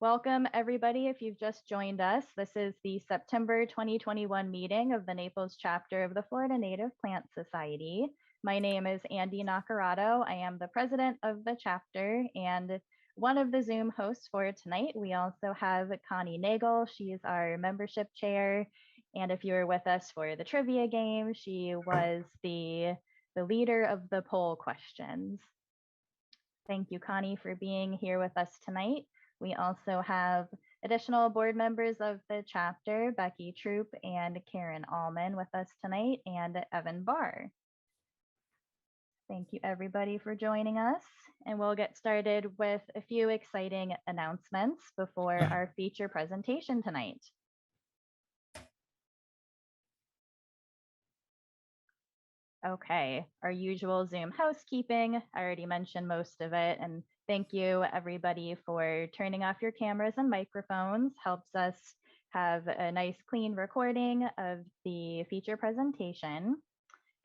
Welcome, everybody. If you've just joined us, this is the September 2021 meeting of the Naples chapter of the Florida Native Plant Society. My name is Andy Nacarado. I am the president of the chapter and one of the Zoom hosts for tonight. We also have Connie Nagel. She is our membership chair. And if you were with us for the trivia game, she was the leader of the poll questions. Thank you, Connie, for being here with us tonight. We also have additional board members of the chapter, Becky Troop and Karen Allman with us tonight, and Evan Barr. Thank you, everybody, for joining us. And we'll get started with a few exciting announcements before our feature presentation tonight. Okay, our usual Zoom housekeeping. I already mentioned most of it, and thank you everybody for turning off your cameras and microphones. Helps us have a nice clean recording of the feature presentation.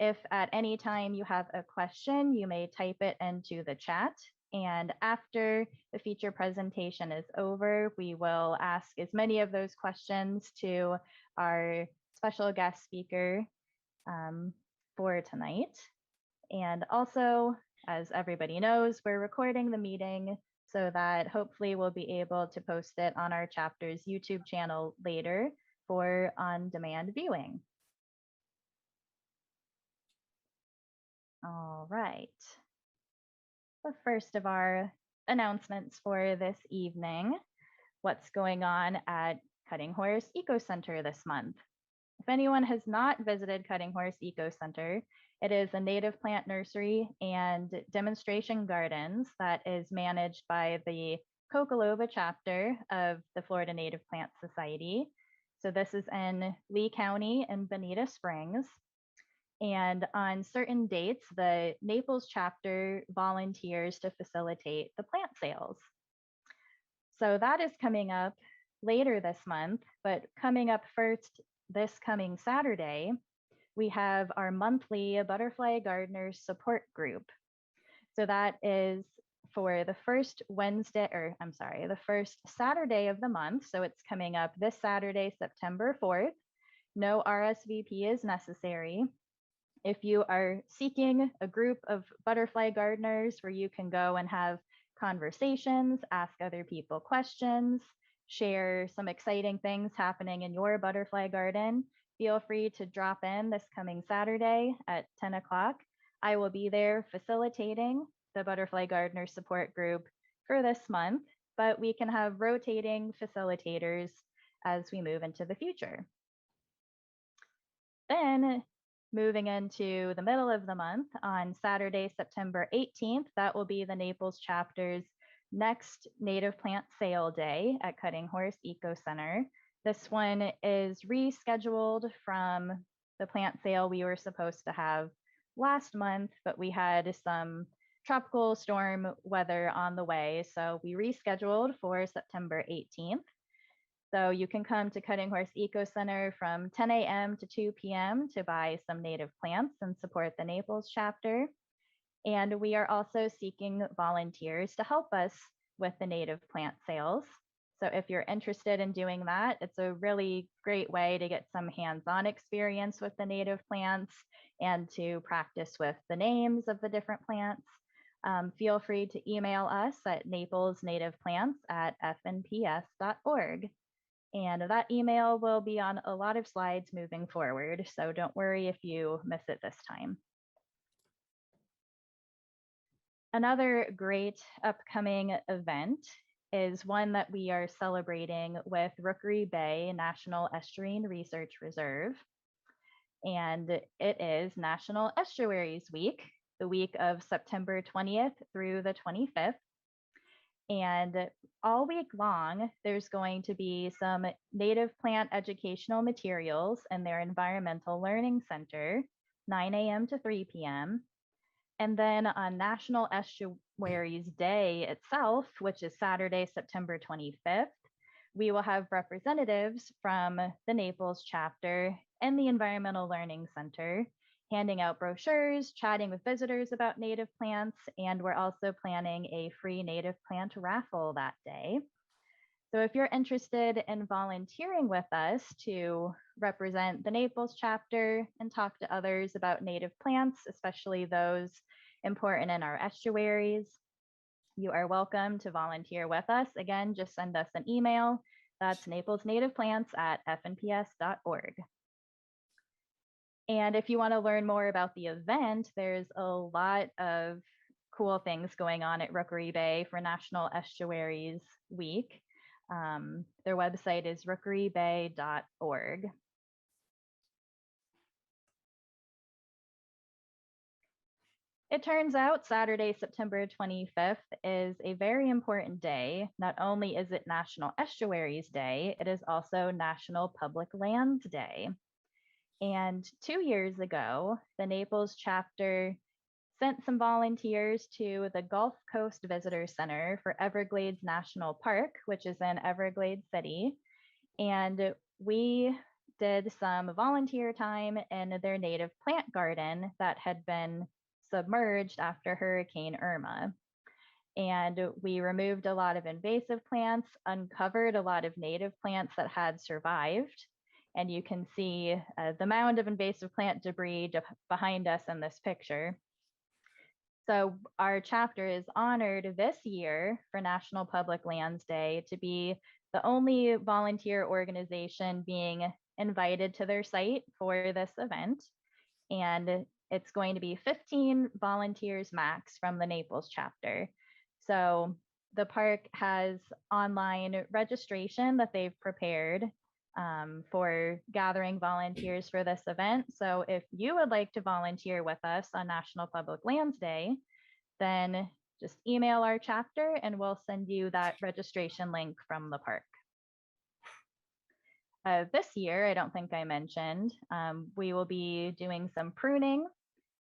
If at any time you have a question, you may type it into the chat. And after the feature presentation is over, we will ask as many of those questions to our special guest speaker for tonight. And also, as everybody knows, we're recording the meeting so that hopefully we'll be able to post it on our chapter's YouTube channel later for on-demand viewing. All right. The first of our announcements for this evening, what's going on at Cutting Horse Eco Center this month. If anyone has not visited Cutting Horse Eco Center, it is a native plant nursery and demonstration gardens that is managed by the Cocolova chapter of the Florida Native Plant Society. So this is in Lee County in Bonita Springs. And on certain dates, the Naples chapter volunteers to facilitate the plant sales. So that is coming up later this month, but coming up first this coming Saturday, we have our monthly Butterfly Gardeners Support Group. So that is for the first Saturday of the month. So it's coming up this Saturday, September 4th. No RSVP is necessary. If you are seeking a group of butterfly gardeners where you can go and have conversations, ask other people questions, share some exciting things happening in your butterfly garden, feel free to drop in this coming Saturday at 10 o'clock. I will be there facilitating the Butterfly Gardener Support Group for this month, but we can have rotating facilitators as we move into the future. Then moving into the middle of the month on Saturday, September 18th, that will be the Naples chapter's next native plant sale day at Cutting Horse Eco Center. This one is rescheduled from the plant sale we were supposed to have last month, but we had some tropical storm weather on the way, so we rescheduled for September 18th. So you can come to Cutting Horse Eco Center from 10 a.m. to 2 p.m. to buy some native plants and support the Naples chapter. And we are also seeking volunteers to help us with the native plant sales. So if you're interested in doing that, it's a really great way to get some hands-on experience with the native plants and to practice with the names of the different plants. Feel free to email us at naplesnativeplants@fnps.org. And that email will be on a lot of slides moving forward, so don't worry if you miss it this time. Another great upcoming event is one that we are celebrating with Rookery Bay National Estuarine Research Reserve. And it is National Estuaries Week, the week of September 20th through the 25th. And all week long, there's going to be some native plant educational materials in their Environmental Learning Center, 9 a.m. to 3 p.m. And then on National Estuaries Day itself, which is Saturday, September 25th, we will have representatives from the Naples chapter and the Environmental Learning Center handing out brochures, chatting with visitors about native plants, and we're also planning a free native plant raffle that day. So if you're interested in volunteering with us to represent the Naples chapter and talk to others about native plants, especially those important in our estuaries, you are welcome to volunteer with us. Again, just send us an email. That's naplesnativeplants@fnps.org. And if you want to learn more about the event, there's a lot of cool things going on at Rookery Bay for National Estuaries Week. Their website is rookerybay.org. It turns out Saturday, September 25th is a very important day. Not only is it National Estuaries Day, it is also National Public Lands Day. And 2 years ago, the Naples chapter sent some volunteers to the Gulf Coast Visitor Center for Everglades National Park, which is in Everglades City. And we did some volunteer time in their native plant garden that had been submerged after Hurricane Irma. And we removed a lot of invasive plants, uncovered a lot of native plants that had survived. And you can see the mound of invasive plant debris behind us in this picture. So our chapter is honored this year for National Public Lands Day to be the only volunteer organization being invited to their site for this event. And it's going to be 15 volunteers max from the Naples chapter. So the park has online registration that they've prepared for gathering volunteers for this event. So if you would like to volunteer with us on National Public Lands Day, then just email our chapter and we'll send you that registration link from the park. This year, I don't think I mentioned, we will be doing some pruning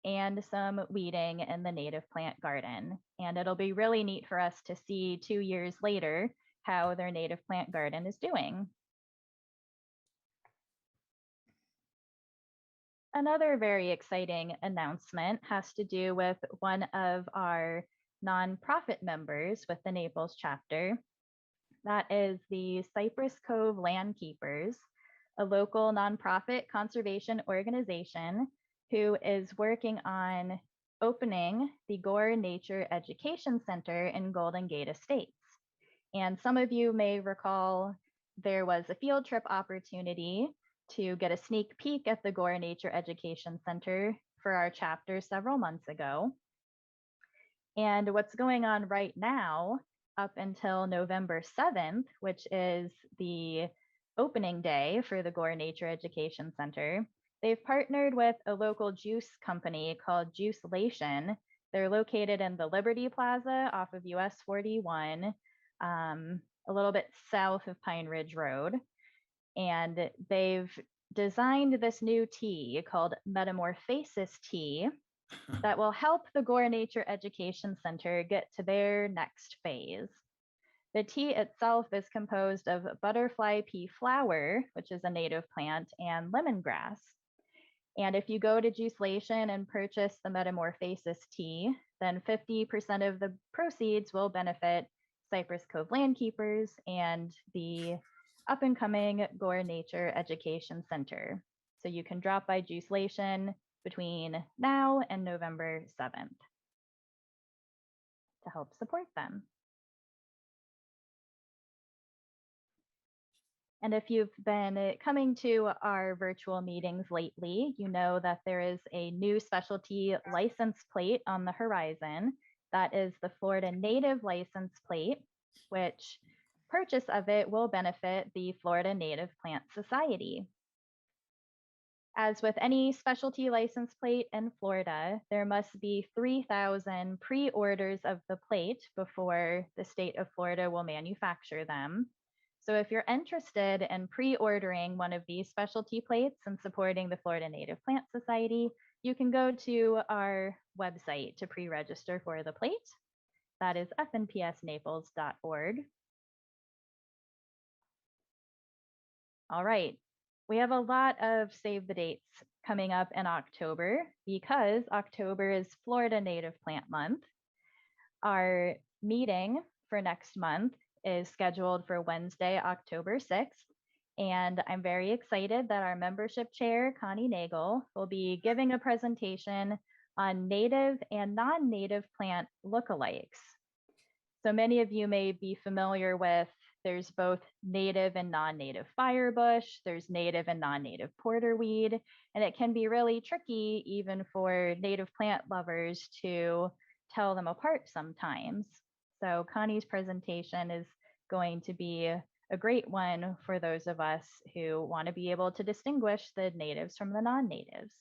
and some weeding in the native plant garden. And it'll be really neat for us to see 2 years later how their native plant garden is doing. Another very exciting announcement has to do with one of our nonprofit members with the Naples chapter. That is the Cypress Cove Landkeepers, a local nonprofit conservation organization who is working on opening the Gore Nature Education Center in Golden Gate Estates. And some of you may recall there was a field trip opportunity to get a sneak peek at the Gore Nature Education Center for our chapter several months ago. And what's going on right now, up until November 7th, which is the opening day for the Gore Nature Education Center, they've partnered with a local juice company called Juicelation. They're located in the Liberty Plaza off of US 41, a little bit south of Pine Ridge Road. And they've designed this new tea called Metamorphasis Tea that will help the Gore Nature Education Center get to their next phase. The tea itself is composed of butterfly pea flower, which is a native plant, and lemongrass. And if you go to Juicelation and purchase the Metamorphasis tea, then 50% of the proceeds will benefit Cypress Cove Landkeepers and the up and coming Gore Nature Education Center. So you can drop by Juicelation between now and November 7th to help support them. And if you've been coming to our virtual meetings lately, you know that there is a new specialty license plate on the horizon. That is the Florida Native license plate, which purchase of it will benefit the Florida Native Plant Society. As with any specialty license plate in Florida, there must be 3,000 pre-orders of the plate before the state of Florida will manufacture them. So if you're interested in pre-ordering one of these specialty plates and supporting the Florida Native Plant Society, you can go to our website to pre-register for the plate. That is fnpsnaples.org. All right. We have a lot of save the dates coming up in October because October is Florida Native Plant Month. Our meeting for next month is scheduled for Wednesday, October 6th. And I'm very excited that our membership chair, Connie Nagel, will be giving a presentation on native and non-native plant lookalikes. So many of you may be familiar with there's both native and non-native firebush, there's native and non-native porterweed, and it can be really tricky even for native plant lovers to tell them apart sometimes. So Connie's presentation is going to be a great one for those of us who want to be able to distinguish the natives from the non-natives.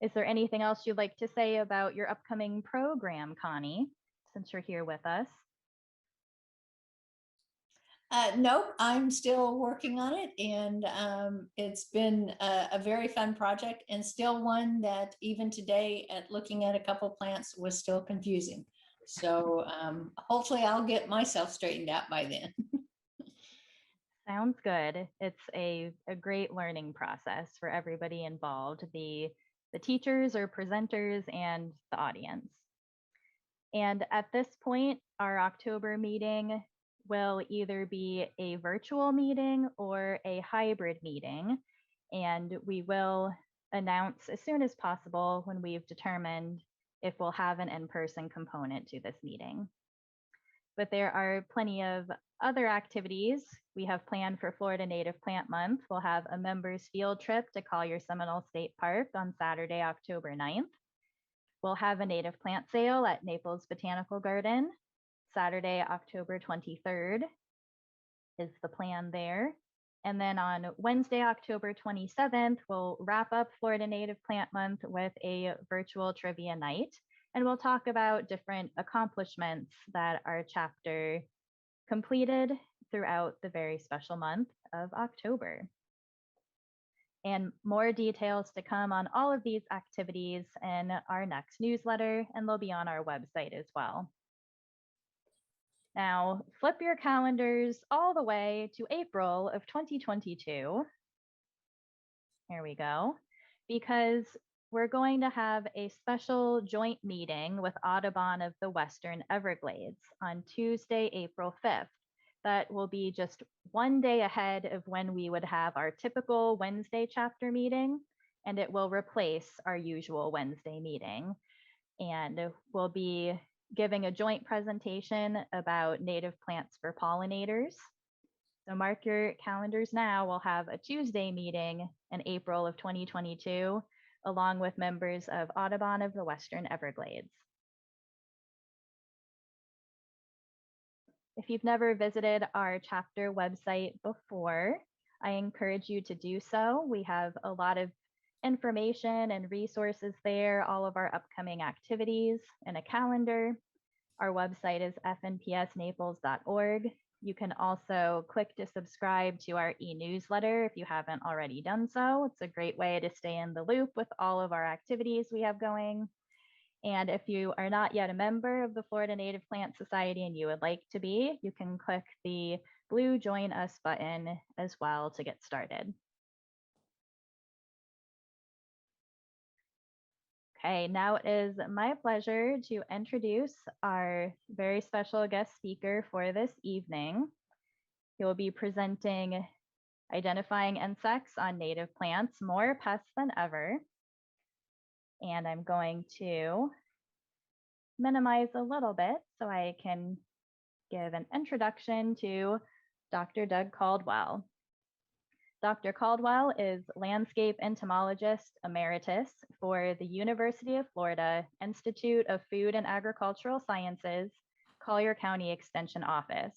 Is there anything else you'd like to say about your upcoming program, Connie, since you're here with us? Nope, I'm still working on it, and it's been a very fun project, and still one that even today at looking at a couple plants was still confusing. So hopefully I'll get myself straightened out by then. Sounds good. It's a great learning process for everybody involved, the teachers or presenters and the audience. And at this point, our October meeting will either be a virtual meeting or a hybrid meeting. And we will announce as soon as possible when we've determined if we'll have an in-person component to this meeting. But there are plenty of other activities we have planned for Florida Native Plant Month. We'll have a members field trip to Collier Seminole State Park on Saturday, October 9th. We'll have a native plant sale at Naples Botanical Garden, Saturday, October 23rd is the plan there. And then on Wednesday, October 27th, we'll wrap up Florida Native Plant Month with a virtual trivia night. And we'll talk about different accomplishments that our chapter completed throughout the very special month of October. And more details to come on all of these activities in our next newsletter, and they'll be on our website as well. Now, flip your calendars all the way to April of 2022. Here we go. Because we're going to have a special joint meeting with Audubon of the Western Everglades on Tuesday, April 5th. That will be just one day ahead of when we would have our typical Wednesday chapter meeting, and it will replace our usual Wednesday meeting. And we'll be giving a joint presentation about native plants for pollinators. So mark your calendars now. We'll have a Tuesday meeting in April of 2022, along with members of Audubon of the Western Everglades. If you've never visited our chapter website before, I encourage you to do so. We have a lot of information and resources there, all of our upcoming activities, and a calendar. Our website is fnpsnaples.org. You can also click to subscribe to our e-newsletter if you haven't already done so. It's a great way to stay in the loop with all of our activities we have going. And if you are not yet a member of the Florida Native Plant Society and you would like to be, you can click the blue Join Us button as well to get started. Okay, now it is my pleasure to introduce our very special guest speaker for this evening. He will be presenting Identifying Insects on Native Plants, More Pests Than Ever. And I'm going to minimize a little bit so I can give an introduction to Dr. Doug Caldwell. Dr. Caldwell is landscape entomologist emeritus for the University of Florida Institute of Food and Agricultural Sciences, Collier County Extension Office.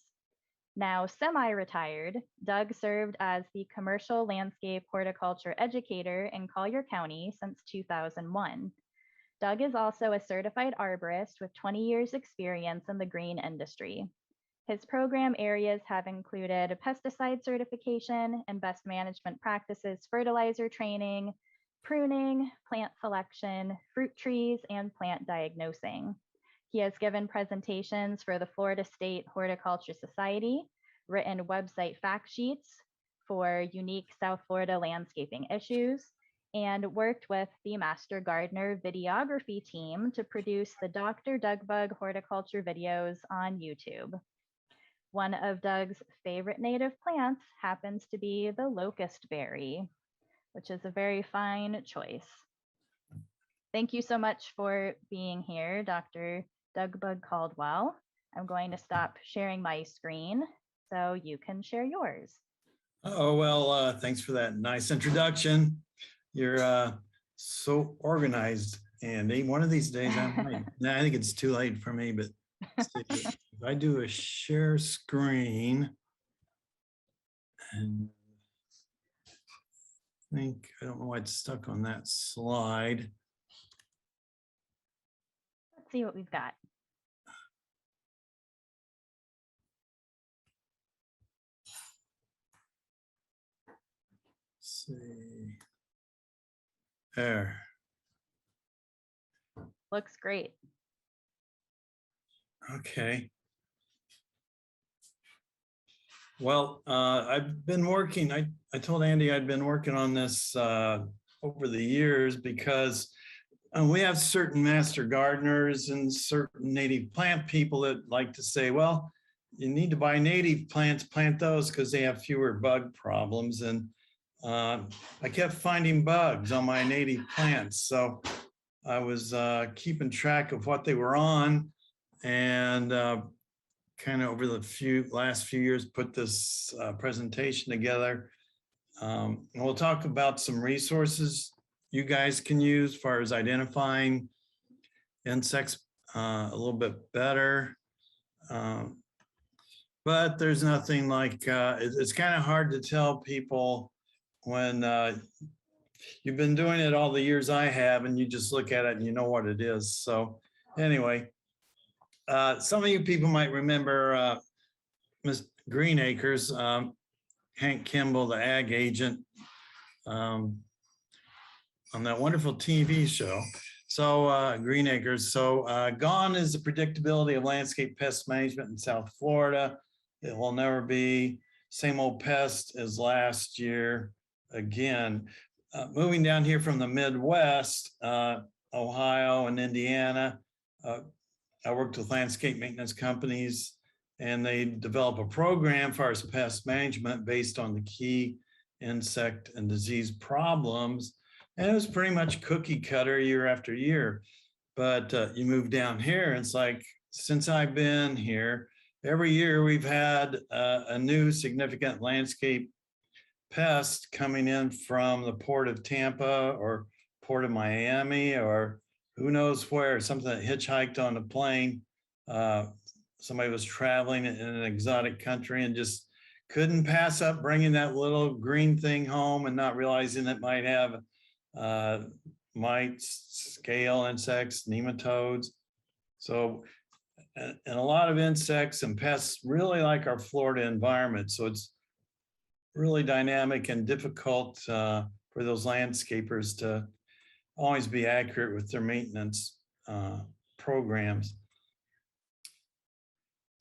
Now semi-retired, Doug served as the commercial landscape horticulture educator in Collier County since 2001. Doug is also a certified arborist with 20 years experience in the green industry. His program areas have included pesticide certification and best management practices, fertilizer training, pruning, plant selection, fruit trees, and plant diagnosing. He has given presentations for the Florida State Horticulture Society, written website fact sheets for unique South Florida landscaping issues, and worked with the Master Gardener videography team to produce the Dr. Dougbug horticulture videos on YouTube. One of Doug's favorite native plants happens to be the locust berry, which is a very fine choice. Thank you so much for being here, Dr. Doug Caldwell. I'm going to stop sharing my screen so you can share yours. Oh, well, thanks for that nice introduction. You're so organized, Andy. One of these days I might. No, I think it's too late for me, but if I do a share screen, and I don't know why it's stuck on that slide. Let's see what we've got. Let's see. There. Looks great. Okay. Well, I've been working, I told Andy I'd been working on this over the years because we have certain master gardeners and certain native plant people that like to say, well, you need to buy native plants, plant those because they have fewer bug problems. And I kept finding bugs on my native plants. So I was keeping track of what they were on, and kind of over the last few years put this presentation together. And we'll talk about some resources you guys can use as far as identifying insects a little bit better. But there's nothing like, it's kind of hard to tell people when you've been doing it all the years I have, and you just look at it and you know what it is. So anyway, some of you people might remember Ms. Greenacres, Hank Kimball, the ag agent, on that wonderful TV show. So Greenacres. So gone is the predictability of landscape pest management in South Florida. It will never be same old pest as last year again. Moving down here from the Midwest, Ohio and Indiana, I worked with landscape maintenance companies, and they develop a program for our pest management based on the key insect and disease problems. And it was pretty much cookie cutter year after year. But you move down here, and it's like, since I've been here, every year we've had a new significant landscape pest coming in from the port of Tampa or port of Miami, or who knows where, something that hitchhiked on a plane. Somebody was traveling in an exotic country and just couldn't pass up bringing that little green thing home and not realizing it might have mites, scale insects, nematodes. So, and a lot of insects and pests really like our Florida environment. So it's really dynamic and difficult for those landscapers to always be accurate with their maintenance programs.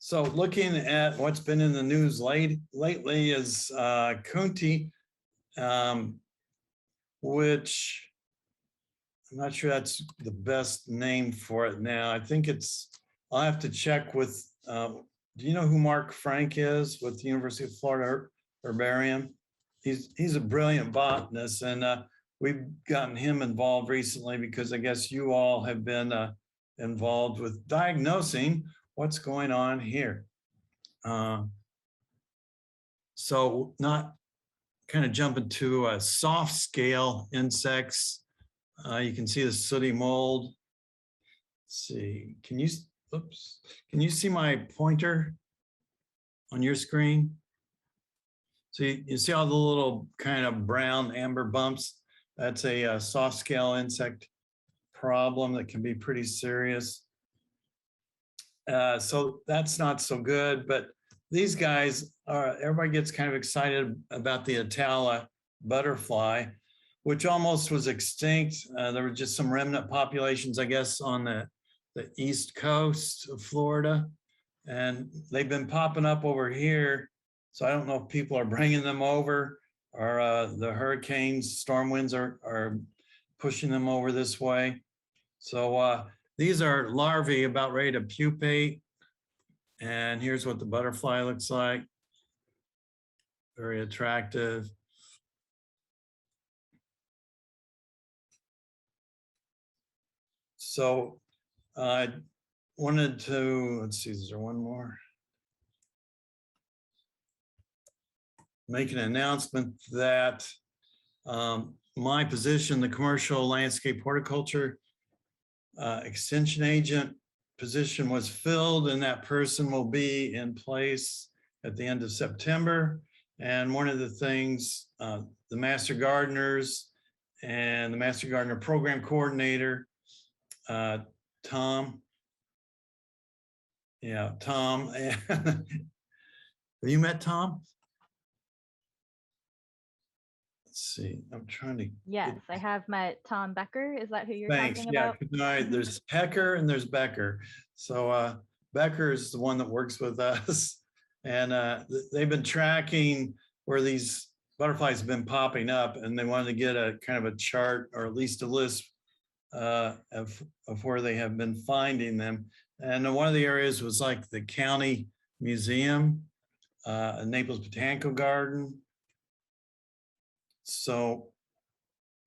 So looking at what's been in the news lately is Kunti, which I'm not sure that's the best name for it now. I think it's, I'll have to check with, do you know who Mark Frank is with the University of Florida Herbarium? He's a brilliant botanist, and we've gotten him involved recently because I guess you all have been involved with diagnosing what's going on here. So not kind of jumping to soft scale insects. You can see the sooty mold. Let's see, can you see my pointer on your screen? So you see all the little kind of brown amber bumps? That's a soft scale insect problem that can be pretty serious. So that's not so good, but these guys are, everybody gets kind of excited about the Italia Butterfly, which almost was extinct. There were just some remnant populations, I guess, on the east coast of Florida, and they've been popping up over here. So I don't know if people are bringing them over, or the hurricanes, storm winds are pushing them over this way. So these are larvae about ready to pupate. And here's what the butterfly looks like. Very attractive. So I wanted to, let's see, is there one more? Make an announcement that my position, the commercial landscape horticulture extension agent position was filled, and that person will be in place at the end of September. And one of the things, the master gardeners and the master gardener program coordinator, Tom. Yeah, Tom. Have you met Tom? Let's see, I'm trying to. Yes, I have met Tom Becker. Is that who you're Thanks. talking Yeah, about? there's Hecker and there's Becker. So Becker is the one that works with us. And they've been tracking where these butterflies have been popping up, and they wanted to get a kind of a chart or at least a list of where they have been finding them. And one of the areas was like the county museum, Naples Botanical Garden. So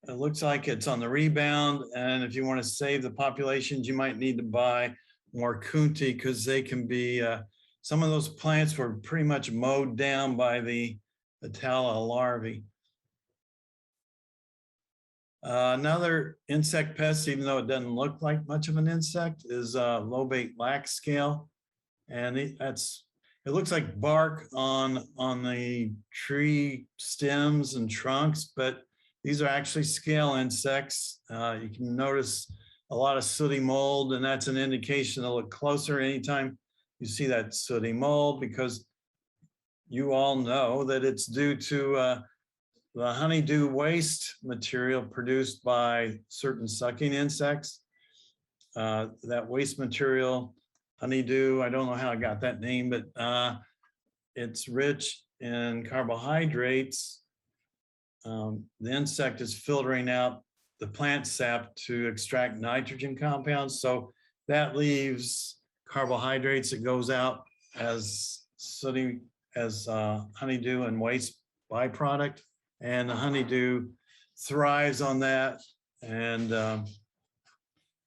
it looks like it's on the rebound. And if you want to save the populations, you might need to buy more Kunti, because they can be, some of those plants were pretty much mowed down by the Italia larvae. Another insect pest, even though it doesn't look like much of an insect, is lobate lax scale. And it looks like bark on the tree stems and trunks, but these are actually scale insects. You can notice a lot of sooty mold, and that's an indication to look closer anytime you see that sooty mold, because you all know that it's due to the honeydew waste material produced by certain sucking insects. That waste material, honeydew, I don't know how I got that name, but it's rich in carbohydrates. The insect is filtering out the plant sap to extract nitrogen compounds. So that leaves carbohydrates that goes out as sooty, as honeydew and waste byproduct. And the honeydew thrives on that. And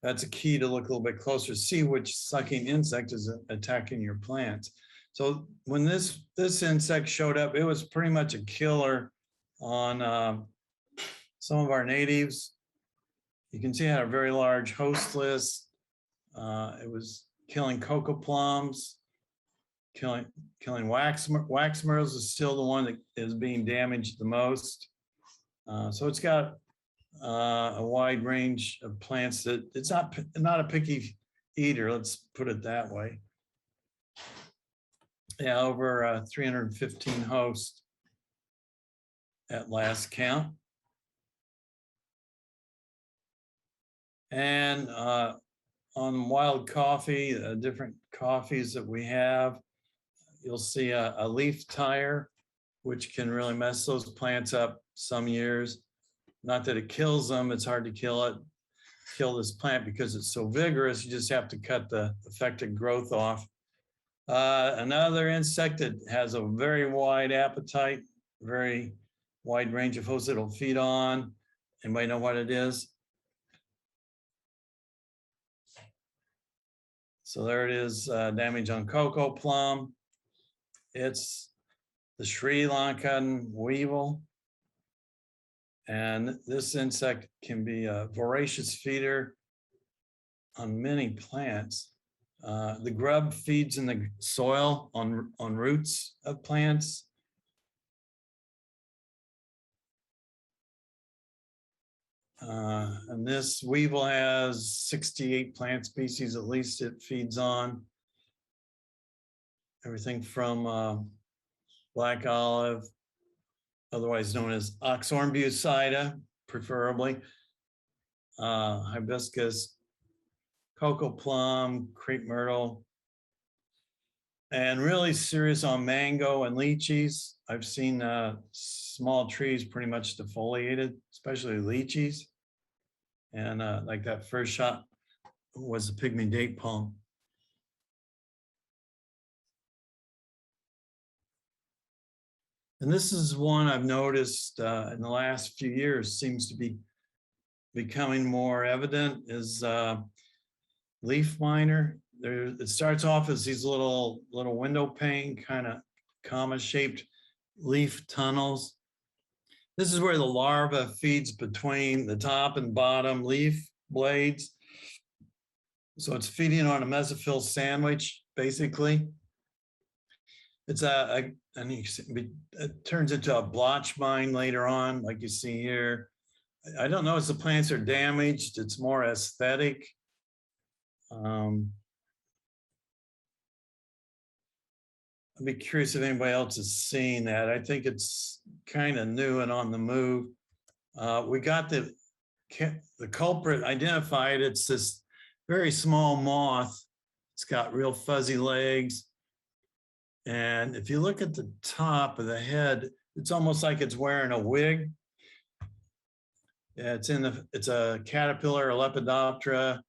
that's a key to look a little bit closer, see which sucking insect is attacking your plants. So when this insect showed up, it was pretty much a killer on some of our natives. You can see it had a very large host list. It was killing cocoa plums, killing wax myrtles is still the one that is being damaged the most. So it's got a wide range of plants that it's not a picky eater, let's put it that way. Yeah, over 315 hosts at last count. And on wild coffee, different coffees that we have, you'll see a leaf tire, which can really mess those plants up some years. Not that it kills them, it's hard to kill this plant because it's so vigorous. You just have to cut the affected growth off. Another insect that has a very wide appetite, very wide range of hosts it'll feed on. Anybody know what it is? So there it is, damage on cocoa plum. It's the Sri Lankan weevil. And this insect can be a voracious feeder on many plants. The grub feeds in the soil on roots of plants. And this weevil has 68 plant species, at least it feeds on. Everything from black olive, otherwise known as oxorn bucida, preferably, hibiscus, cocoa plum, crepe myrtle, and really serious on mango and lychees. I've seen small trees pretty much defoliated, especially lychees. And like that first shot was a pygmy date palm. And this is one I've noticed in the last few years seems to be becoming more evident is leaf miner. There, it starts off as these little window pane kind of comma shaped leaf tunnels. This is where the larva feeds between the top and bottom leaf blades. So it's feeding on a mesophyll sandwich, basically. It's and you see, it turns into a blotch mine later on, like you see here. I don't know if the plants are damaged. It's more aesthetic. I'd be curious if anybody else is seeing that. I think it's kind of new and on the move. We got the culprit identified. It's this very small moth. It's got real fuzzy legs. And if you look at the top of the head, it's almost like it's wearing a wig. Yeah, it's a caterpillar, a Lepidoptera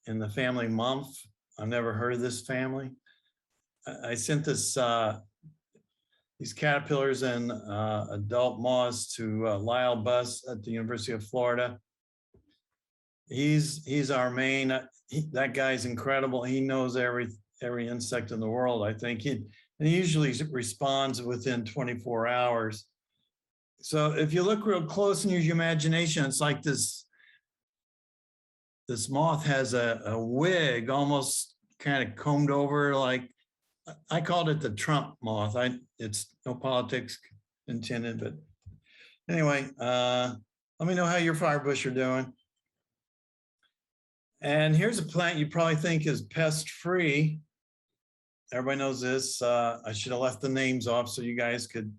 in the family Mumph. I've never heard of this family. I sent these caterpillars and adult moths to Lyle Buss at the University of Florida. He's our main, that guy's incredible. He knows every insect in the world, I think. And he usually responds within 24 hours. So if you look real close and use your imagination, it's like this moth has a wig almost kind of combed over, like I called it the Trump moth. It's no politics intended, but anyway, let me know how your firebush are doing. And here's a plant you probably think is pest free. Everybody knows this. I should have left the names off so you guys could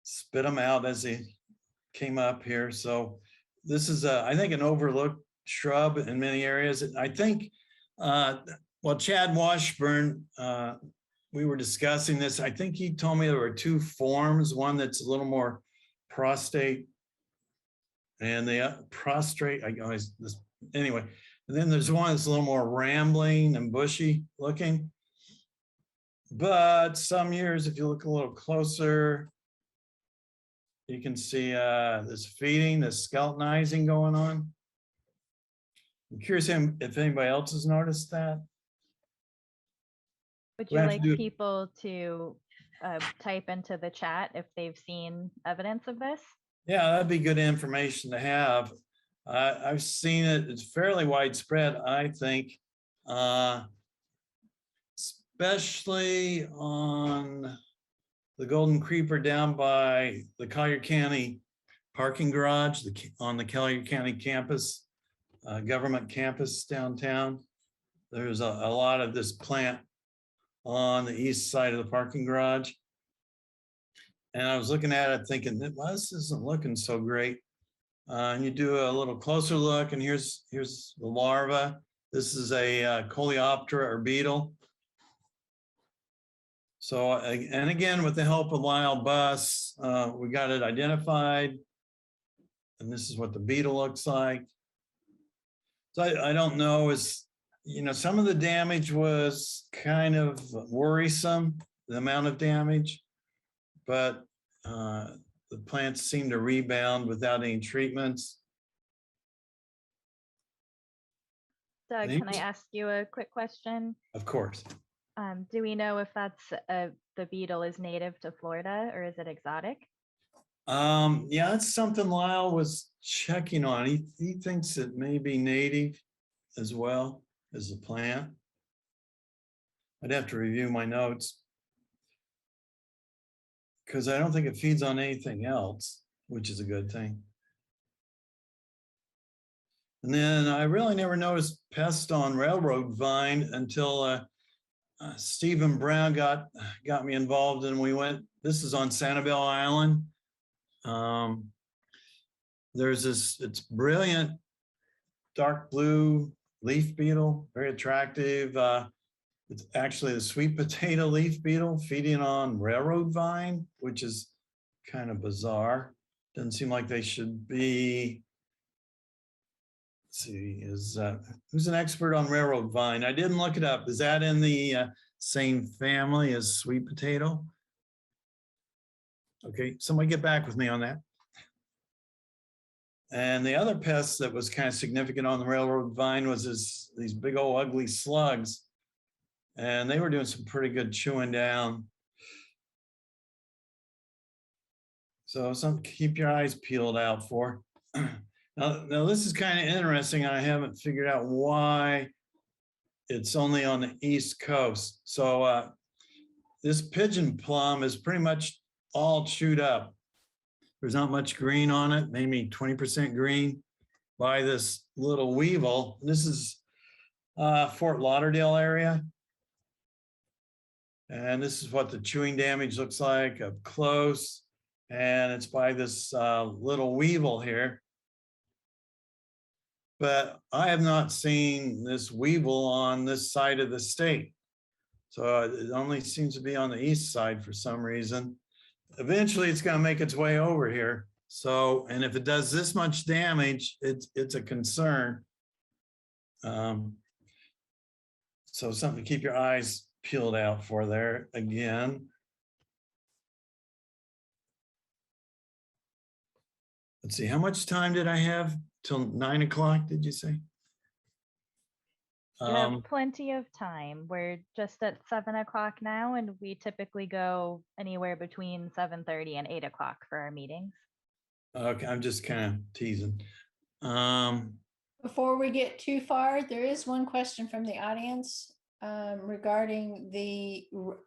spit them out as they came up here. So this is, I think, an overlooked shrub in many areas. I think, well, Chad Washburn, we were discussing this. I think he told me there were two forms, one that's a little more prostate and the prostrate, anyway. And then there's one that's a little more rambling and bushy looking. But some years, if you look a little closer, you can see this feeding, this skeletonizing going on. I'm curious if anybody else has noticed that. Would you like people to type into the chat if they've seen evidence of this? Yeah, that'd be good information to have. I've seen it. It's fairly widespread, I think, especially on the Golden Creeper down by the Collier County parking garage, on the Collier County campus, government campus downtown. There's a lot of this plant on the east side of the parking garage. And I was looking at it thinking, well, this isn't looking so great. And you do a little closer look, and here's the larva. This is a coleoptera or beetle. So, and again, with the help of Lyle Buss, we got it identified. And this is what the beetle looks like. So I don't know, some of the damage was kind of worrisome, the amount of damage, but the plants seem to rebound without any treatments. Doug, can I ask you a quick question? Of course. Do we know if that's the beetle is native to Florida or is it exotic? Yeah, it's something Lyle was checking on. He thinks it may be native as well as the plant. I'd have to review my notes because I don't think it feeds on anything else, which is a good thing. And then I really never noticed pest on railroad vine until Stephen Brown got me involved, and we went. This is on Sanibel Island. There's it's brilliant dark blue leaf beetle, very attractive. It's actually the sweet potato leaf beetle feeding on railroad vine, which is kind of bizarre. Doesn't seem like they should be. Let's see, who's an expert on railroad vine? I didn't look it up. Is that in the same family as sweet potato? Okay, somebody get back with me on that. And the other pest that was kind of significant on the railroad vine was these big old ugly slugs. And they were doing some pretty good chewing down. So something to keep your eyes peeled out for. Now this is kind of interesting. I haven't figured out why it's only on the East Coast. So this pigeon plum is pretty much all chewed up. There's not much green on it, maybe 20% green by this little weevil. This is Fort Lauderdale area. And this is what the chewing damage looks like up close. And it's by this little weevil here. But I have not seen this weevil on this side of the state. So it only seems to be on the east side for some reason. Eventually it's going to make its way over here. So, and if it does this much damage, it's a concern. So something to keep your eyes peeled out for there again. Let's see, how much time did I have till 9 o'clock, did you say? You have plenty of time. We're just at 7 o'clock now, and we typically go anywhere between 7:30 and 8 o'clock for our meetings. Okay, I'm just kind of teasing. Before we get too far, there is one question from the audience regarding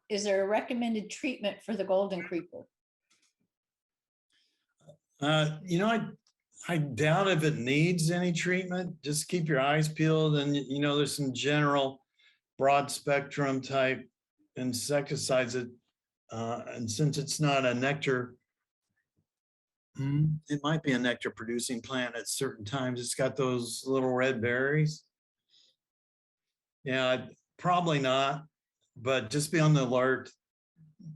is there a recommended treatment for the golden creeper? You know, I doubt if it needs any treatment. Just keep your eyes peeled, and you know, there's some general broad spectrum type insecticides that, and since it's not a nectar, it might be a nectar producing plant at certain times. It's got those little red berries. Yeah, probably not, but just be on the alert,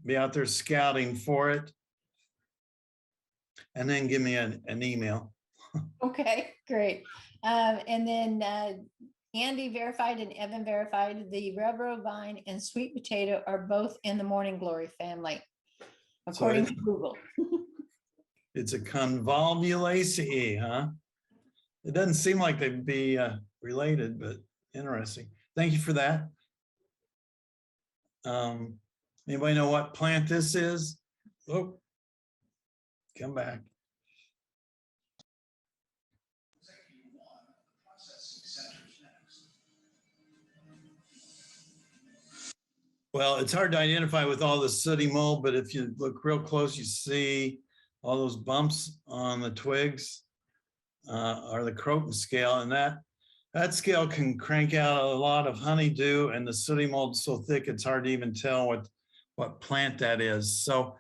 be out there scouting for it, and then give me an email. Okay, great. And then Andy verified and Evan verified the railroad vine and sweet potato are both in the morning glory family, according to Google. It's a convolvulaceae, huh? It doesn't seem like they'd be related, but interesting. Thank you for that. Anybody know what plant this is? Oh, come back. Well, it's hard to identify with all the sooty mold, but if you look real close, you see all those bumps on the twigs are the croton scale, and that scale can crank out a lot of honeydew, and the sooty mold's so thick it's hard to even tell what plant that is. So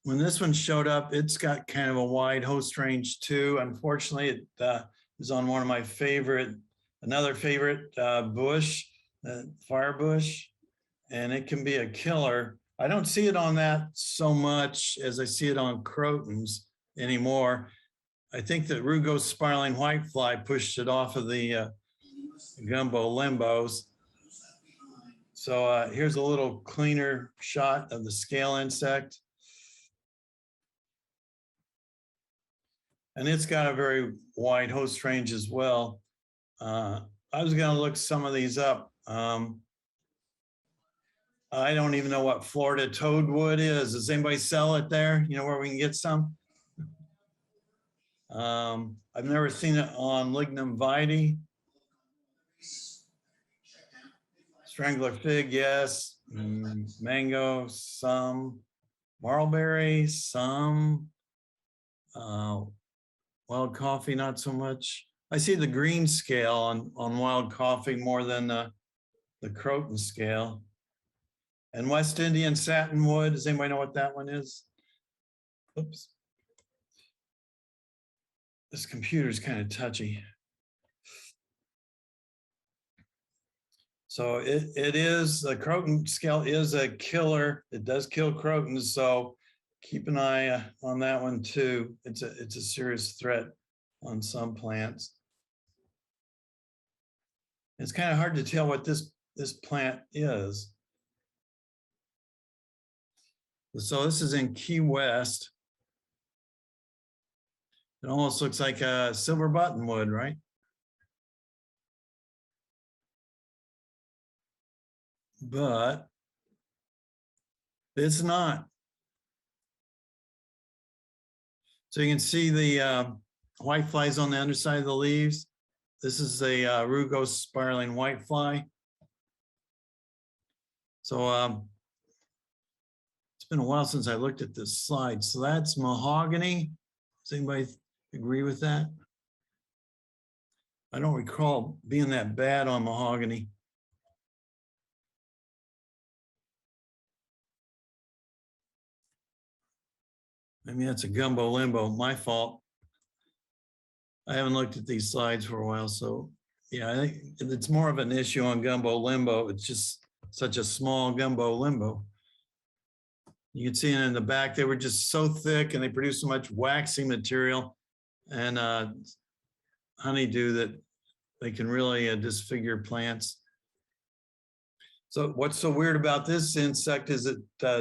when this one showed up, it's got kind of a wide host range too. Unfortunately, it is on one of my another favorite bush, fire bush, and it can be a killer. I don't see it on that so much as I see it on crotons anymore. I think that Rugo's spiraling whitefly pushed it off of the Gumbo Limbos. So here's a little cleaner shot of the scale insect. And it's got a very wide host range as well. I was going to look some of these up. I don't even know what Florida toadwood is. Does anybody sell it there? You know where we can get some? I've never seen it on Lignum vitae. Strangler fig, yes. Mango, some. Marlberry, some. Wild coffee, not so much. I see the green scale on wild coffee more than the croton scale. And West Indian satinwood, does anybody know what that one is? Oops. This computer's kind of touchy. So it is, the croton scale is a killer. It does kill crotons, so keep an eye on that one too. It's a serious threat on some plants. It's kind of hard to tell what this plant is. So this is in Key West. It almost looks like a silver buttonwood, right? But it's not. So you can see the white flies on the underside of the leaves. This is a rugose spiraling whitefly. So it's been a while since I looked at this slide. So that's mahogany. Does anybody agree with that? I don't recall being that bad on mahogany. Maybe that's a Gumbo Limbo, my fault. I haven't looked at these slides for a while, so yeah, I think it's more of an issue on Gumbo Limbo. It's just such a small Gumbo Limbo. You can see it in the back, they were just so thick and they produced so much waxy material and honeydew that they can really disfigure plants. So what's so weird about this insect is it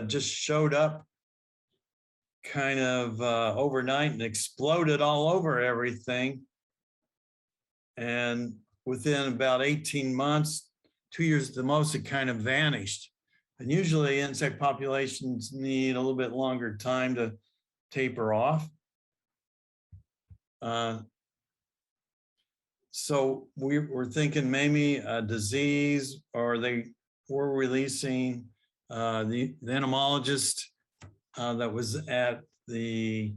just showed up kind of overnight and exploded all over everything. And within about 18 months, 2 years at the most, it kind of vanished. And usually insect populations need a little bit longer time to taper off. So we were thinking maybe a disease, or they were releasing the entomologist that was at the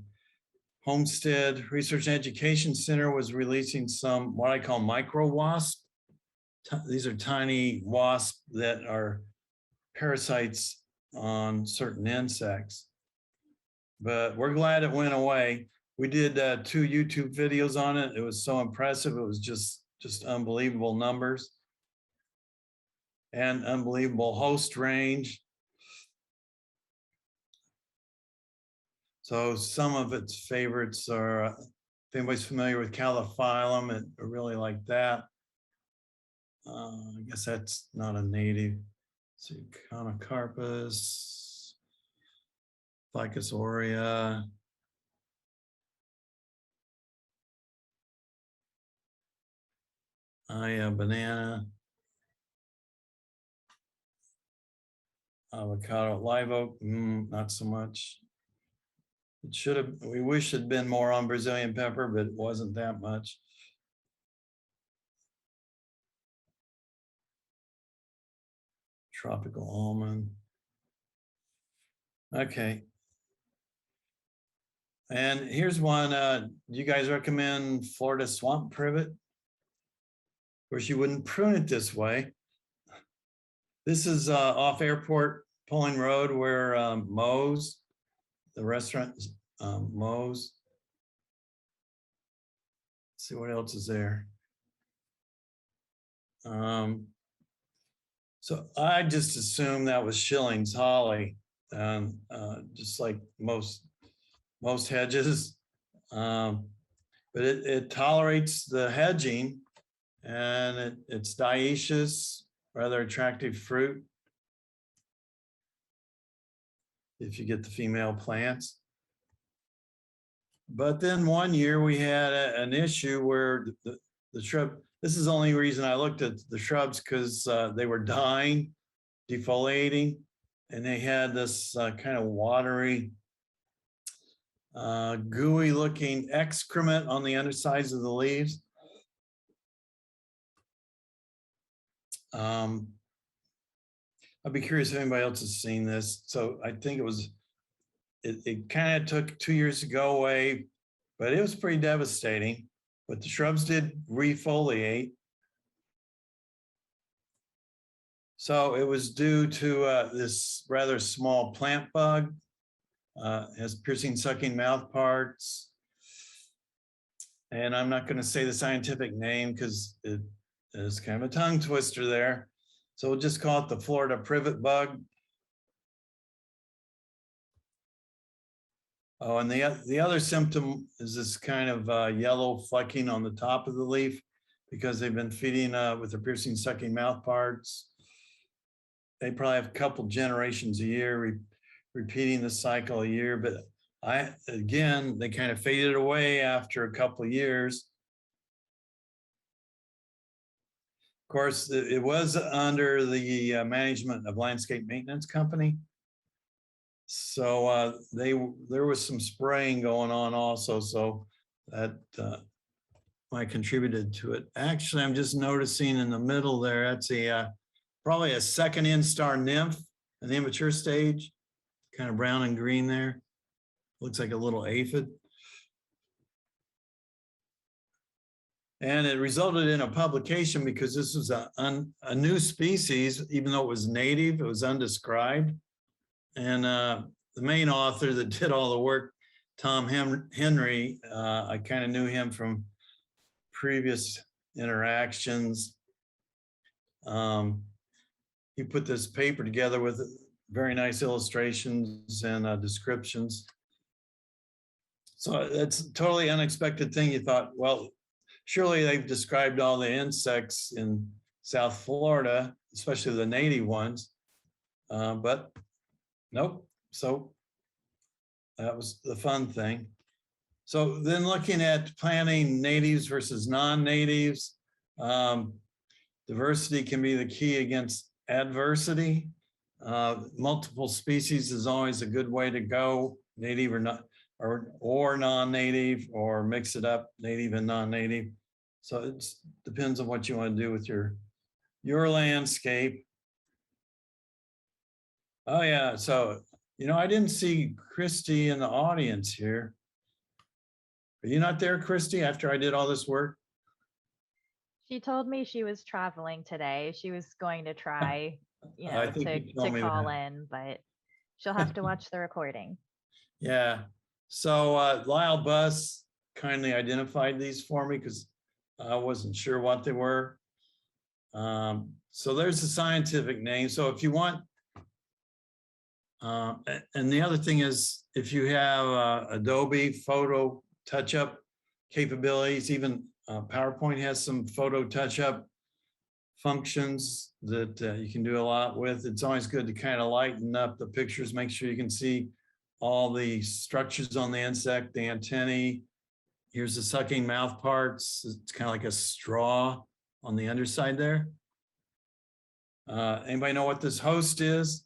Homestead Research and Education Center was releasing some what I call micro wasp. These are tiny wasps that are parasites on certain insects. But we're glad it went away. We did 2 YouTube videos on it. It was so impressive. It was just unbelievable numbers and unbelievable host range. So some of its favorites are, if anybody's familiar with Calophyllum, I really like that. I guess that's not a native. Let's see, Conocarpus, Ficus aurea. Banana. Avocado, live oak, not so much. It should have, we wish it'd been more on Brazilian pepper, but it wasn't that much. Tropical almond. Okay. And here's one, do you guys recommend Florida swamp privet? Of course, you wouldn't prune it this way. This is off Airport Pulling Road where Moe's, the restaurant Moe's. Let's see what else is there. So I just assumed that was Schilling's holly, just like most hedges. But it tolerates the hedging, and it's dioecious, rather attractive fruit if you get the female plants. But then one year we had an issue where the shrub, this is the only reason I looked at the shrubs, because they were dying, defoliating, and they had this kind of watery, gooey looking excrement on the undersides of the leaves. I'd be curious if anybody else has seen this. So I think it kind of took 2 years to go away, but it was pretty devastating. But the shrubs did refoliate. So it was due to this rather small plant bug, has piercing, sucking mouth parts. And I'm not going to say the scientific name because it is kind of a tongue twister there. So we'll just call it the Florida privet bug. Oh, and the other symptom is this kind of yellow flecking on the top of the leaf because they've been feeding with their piercing, sucking mouth parts. They probably have a couple generations a year repeating the cycle a year, but again, they kind of faded away after a couple of years. Of course, it was under the management of Landscape Maintenance Company. So there was some spraying going on also, so that I contributed to it. Actually, I'm just noticing in the middle there, that's probably a second instar nymph, an immature stage, kind of brown and green there. Looks like a little aphid. And it resulted in a publication because this was a new species, even though it was native, it was undescribed. And the main author that did all the work, Tom Henry, I kind of knew him from previous interactions. He put this paper together with very nice illustrations and descriptions. So it's a totally unexpected thing. You thought, well, surely they've described all the insects in South Florida, especially the native ones, but nope. So that was the fun thing. So then looking at planting natives versus non-natives, diversity can be the key against adversity. Multiple species is always a good way to go, native or not, or non-native, or mix it up, native and non-native. So it depends on what you want to do with your landscape. Oh yeah, so I didn't see Christy in the audience here. Are you not there, Christy, after I did all this work? She told me she was traveling today. She was going to try, I think you told me call that. in, but she'll have to watch the recording. Yeah. So Lyle Buss kindly identified these for me because I wasn't sure what they were. So there's the scientific name. So if you want, and the other thing is, if you have Adobe photo touch-up capabilities, even PowerPoint has some photo touch-up functions that you can do a lot with. It's always good to kind of lighten up the pictures, make sure you can see all the structures on the insect, the antennae. Here's the sucking mouth parts. It's kind of like a straw on the underside there. Anybody know what this host is?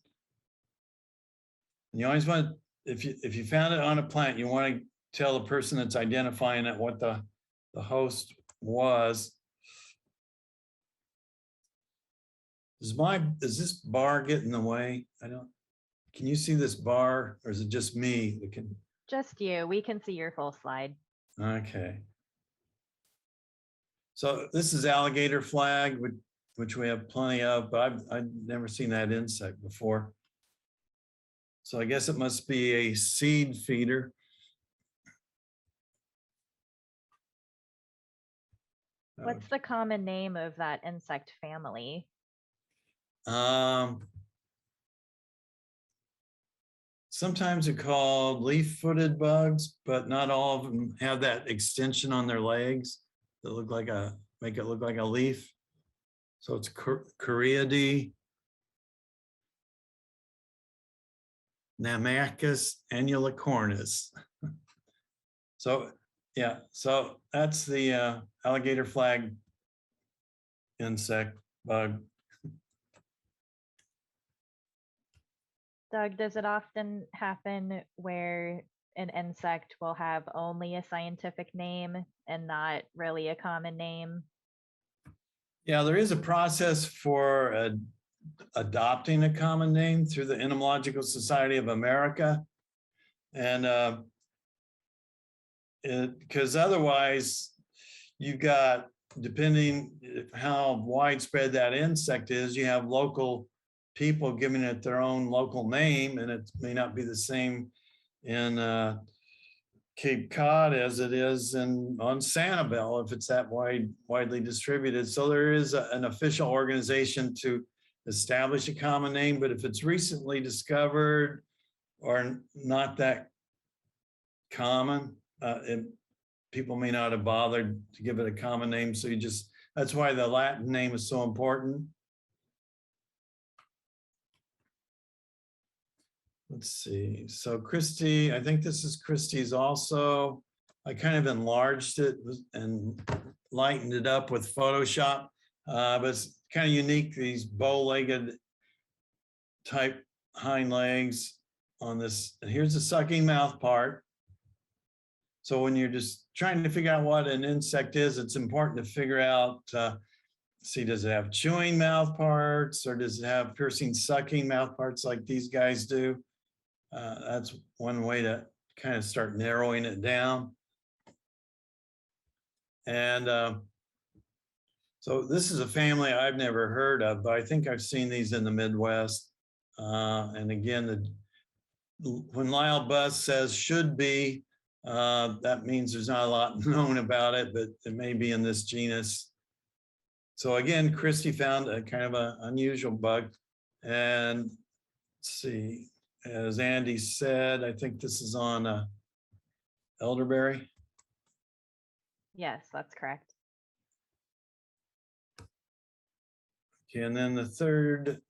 You always want, if you found it on a plant, you want to tell the person that's identifying it what the host was. Does this bar get in the way? Can you see this bar, or is it just me that can? Just you. We can see your full slide. Okay. So this is alligator flag, which we have plenty of, but I've never seen that insect before. So I guess it must be a seed feeder. What's the common name of that insect family? Sometimes they're called leaf-footed bugs, but not all of them have that extension on their legs that make it look like a leaf. So it's Coreidae, Namachus annulicornis. So yeah, so that's the alligator flag insect bug. Doug, does it often happen where an insect will have only a scientific name and not really a common name? Yeah, there is a process for adopting a common name through the Entomological Society of America. And because otherwise you've got, depending how widespread that insect is, you have local people giving it their own local name, and it may not be the same in Cape Cod as it is on Sanibel, if it's that widely distributed. So there is an official organization to establish a common name, but if it's recently discovered or not that common, people may not have bothered to give it a common name. So that's why the Latin name is so important. let's see. So Christy, I think this is Christy's also. I kind of enlarged it and lightened it up with Photoshop, but it's kind of unique, these bow-legged type hind legs on this. And here's the sucking mouth part. So when you're just trying to figure out what an insect is, it's important to figure out, see, does it have chewing mouth parts or does it have piercing sucking mouth parts like these guys do? That's one way to kind of start narrowing it down. And so this is a family I've never heard of, but I think I've seen these in the Midwest. And again, when Lyle Buss says should be, that means there's not a lot known about it, but it may be in this genus. So again, Christy found a kind of an unusual bug. And let's see, as Andy said, I think this is on elderberry. Yes, that's correct. Okay, and then the third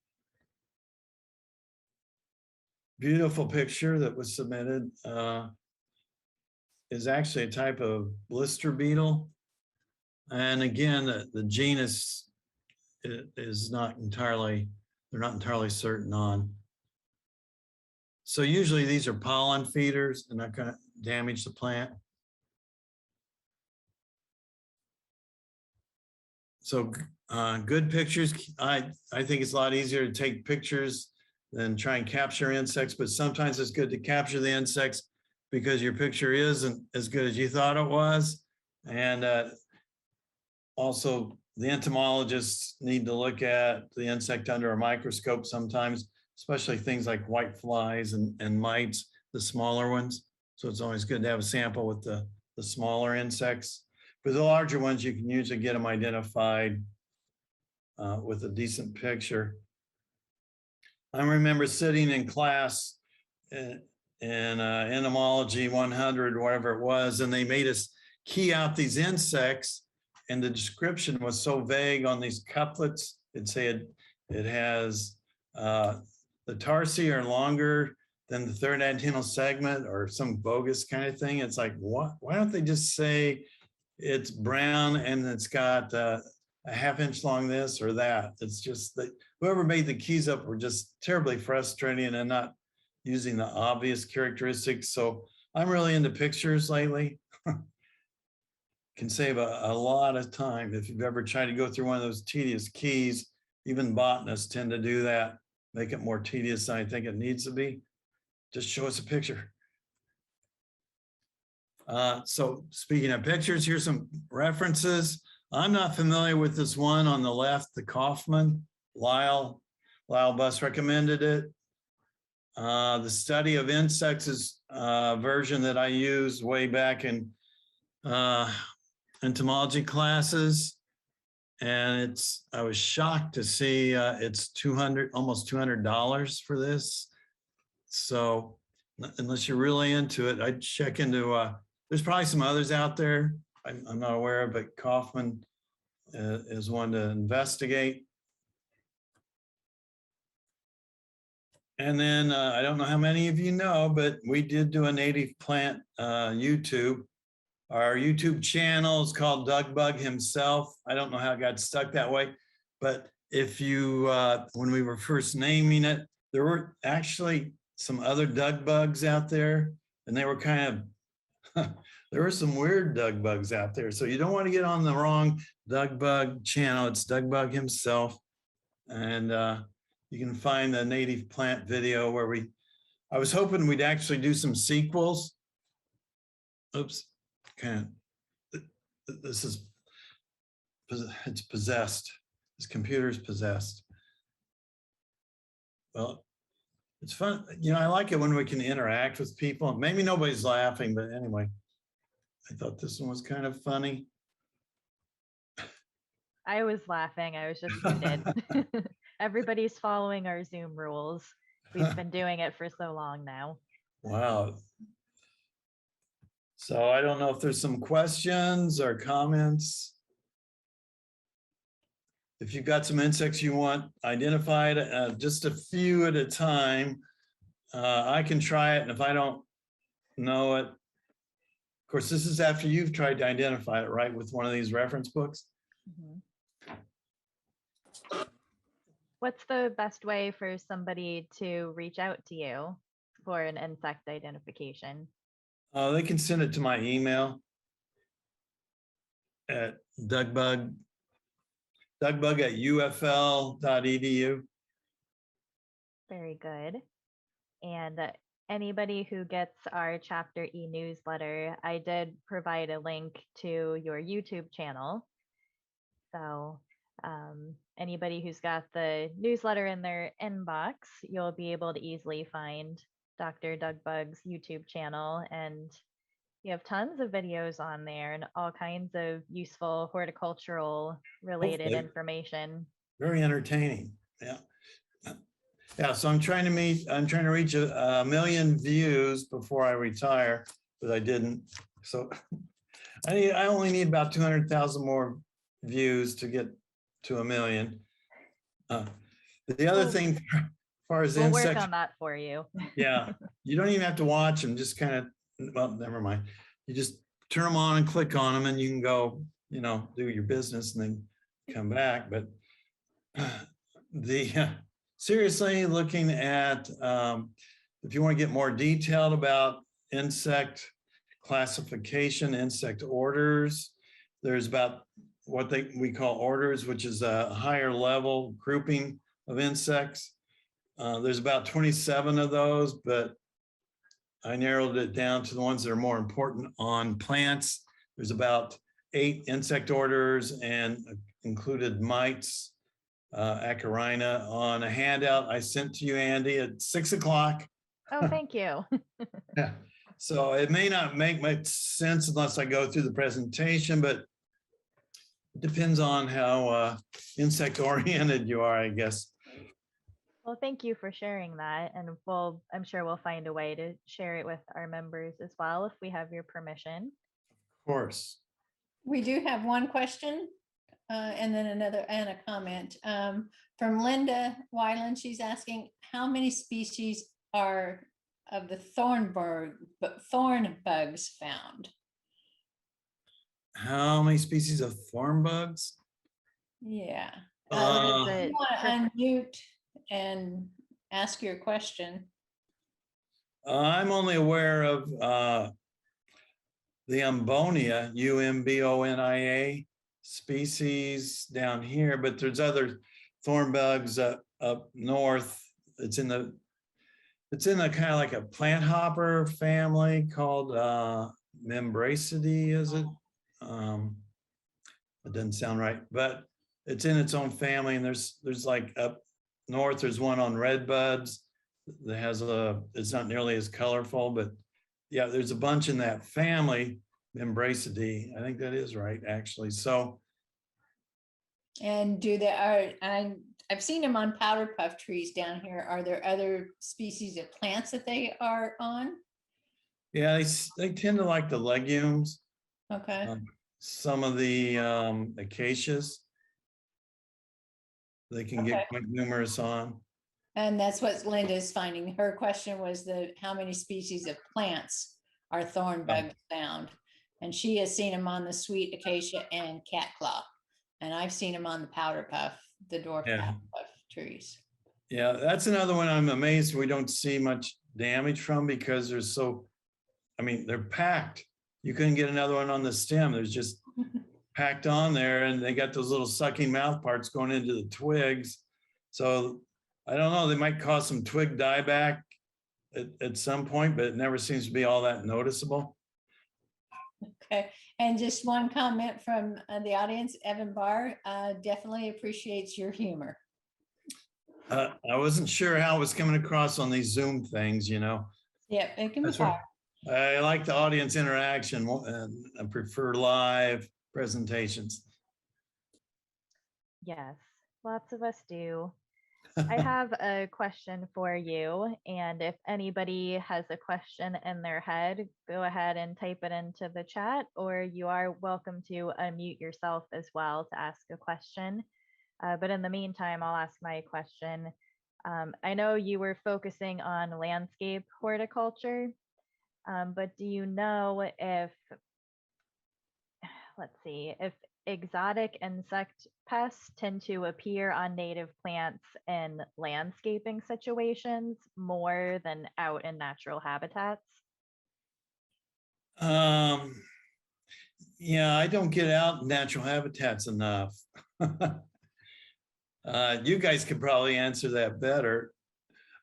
beautiful picture that was submitted is actually a type of blister beetle. And again, the genus is not entirely, they're not entirely certain on. So usually these are pollen feeders and not going to damage the plant. So good pictures. I think it's a lot easier to take pictures than try and capture insects, but sometimes it's good to capture the insects because your picture isn't as good as you thought it was. And also the entomologists need to look at the insect under a microscope sometimes, especially things like white flies and mites, the smaller ones. So it's always good to have a sample with the smaller insects. For the larger ones, you can usually get them identified with a decent picture. I remember sitting in class in entomology 100, whatever it was, and they made us key out these insects, and the description was so vague on these couplets. It said it has the tarsi are longer than the third antennal segment, or some bogus kind of thing. It's like, what? Why don't they just say it's brown and it's got a half-inch long this or that? It's just that whoever made the keys up were just terribly frustrating and not using the obvious characteristics. So I'm really into pictures lately. Can save a lot of time. If you've ever tried to go through one of those tedious keys, even botanists tend to do that, make it more tedious than I think it needs to be. Just show us a picture. So speaking of pictures, here's some references. I'm not familiar with this one on the left, the Kaufman. Lyle Buss recommended it. The Study of Insects is a version that I used way back in entomology classes. And I was shocked to see it's almost $200 for this. So unless you're really into it, I'd check into, there's probably some others out there I'm not aware of, but Kaufman is one to investigate. And then I don't know how many of you know, but we did do a native plant YouTube. Our YouTube channel is called Doug Bug Himself. I don't know how it got stuck that way, but if you, when we were first naming it, there were actually some other Doug bugs out there, and they were kind of, there were some weird Doug bugs out there. So you don't want to get on the wrong Doug Bug channel. It's Doug Bug Himself. And you can find the native plant video where I was hoping we'd actually do some sequels. Oops, this is, it's possessed. This computer's possessed. Well, it's fun. You know, I like it when we can interact with people. Maybe nobody's laughing, but anyway, I thought this one was kind of funny. I was laughing. I was just muted. Everybody's following our Zoom rules. We've been doing it for so long now. Wow. So I don't know if there's some questions or comments. If you've got some insects you want identified, just a few at a time. I can try it, and if I don't know it, of course, this is after you've tried to identify it, right, with one of these reference books. Mhm. What's the best way for somebody to reach out to you for an insect identification? They can send it to my email at dougbug at ufl.edu. Very good. And anybody who gets our chapter e-newsletter, I did provide a link to your YouTube channel. So anybody who's got the newsletter in their inbox, you'll be able to easily find Dr. Doug Bug's YouTube channel. And you have tons of videos on there and all kinds of useful horticultural related Hopefully. information. Very entertaining. Yeah. Yeah, so I'm trying to reach a million views before I retire, but I didn't. So I only need about 200,000 more views to get to a million. The other thing, as far as We'll work insects, on that for you. yeah, you don't even have to watch them, just kind of, well, never mind. You just turn them on and click on them and you can go, do your business and then come back. But seriously looking at, if you want to get more detailed about insect classification, insect orders, there's about what we call orders, which is a higher level grouping of insects. There's about 27 of those, but I narrowed it down to the ones that are more important on plants. There's about 8 insect orders and included mites, acarina on a handout I sent to you, Andy, at 6 o'clock. Oh, thank you. Yeah. So it may not make much sense unless I go through the presentation, but it depends on how insect oriented you are, I guess. Well, thank you for sharing that. And I'm sure we'll find a way to share it with our members as well if we have your permission. Of course. We do have one question and then another and a comment from Linda Weiland. She's asking, how many species are of the thorn bugs found? How many species of thorn bugs? Yeah. What is You it? want to unmute and ask your question. I'm only aware of the Umbonia, Umbonia species down here, but there's other thorn bugs up north. It's in the kind of like a plant hopper family called Membracidae, is it? It doesn't sound right, but it's in its own family. And there's like up north, there's one on red buds that has it's not nearly as colorful, but yeah, there's a bunch in that family, Membracidae. I think that is right, actually. So. And I've seen them on powder puff trees down here. Are there other species of plants that they are on? Yeah, they tend to like the legumes. Okay. Some of the acacias, they can get quite numerous on. And that's what Linda's finding. Her question was how many species of plants are thorn bugs found? And she has seen them on the sweet acacia and catclaw. And I've seen them on the powder puff, the dwarf powder puff trees. Yeah, that's another one I'm amazed we don't see much damage from, because they're packed. You couldn't get another one on the stem. There's just packed on there, and they got those little sucking mouth parts going into the twigs. So I don't know, they might cause some twig dieback at some point, but it never seems to be all that noticeable. Okay, and just one comment from the audience, Evan Barr definitely appreciates your humor. I wasn't sure how it was coming across on these Zoom things, Yep, it can be hard. I like the audience interaction and I prefer live presentations. Yes, lots of us do. I have a question for you. And if anybody has a question in their head, go ahead and type it into the chat, or you are welcome to unmute yourself as well to ask a question. But in the meantime, I'll ask my question. I know you were focusing on landscape horticulture, but do you know if, let's see, if exotic insect pests tend to appear on native plants in landscaping situations more than out in natural habitats? Yeah, I don't get out in natural habitats enough. You guys could probably answer that better.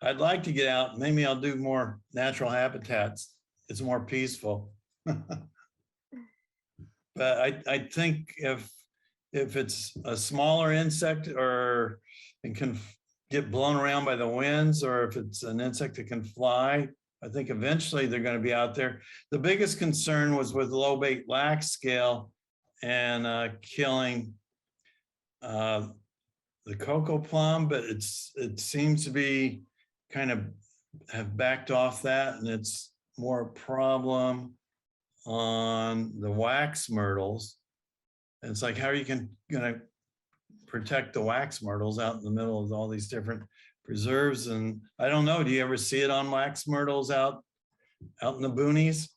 I'd like to get out. Maybe I'll do more natural habitats. It's more peaceful. But I think if it's a smaller insect or it can get blown around by the winds, or if it's an insect that can fly, I think eventually they're going to be out there. The biggest concern was with low bait lax scale and killing the cocoa plum, but it seems to be kind of have backed off that, and it's more a problem on the wax myrtles. And it's like, how are you gonna protect the wax myrtles out in the middle of all these different preserves? And I don't know, do you ever see it on wax myrtles out in the boonies?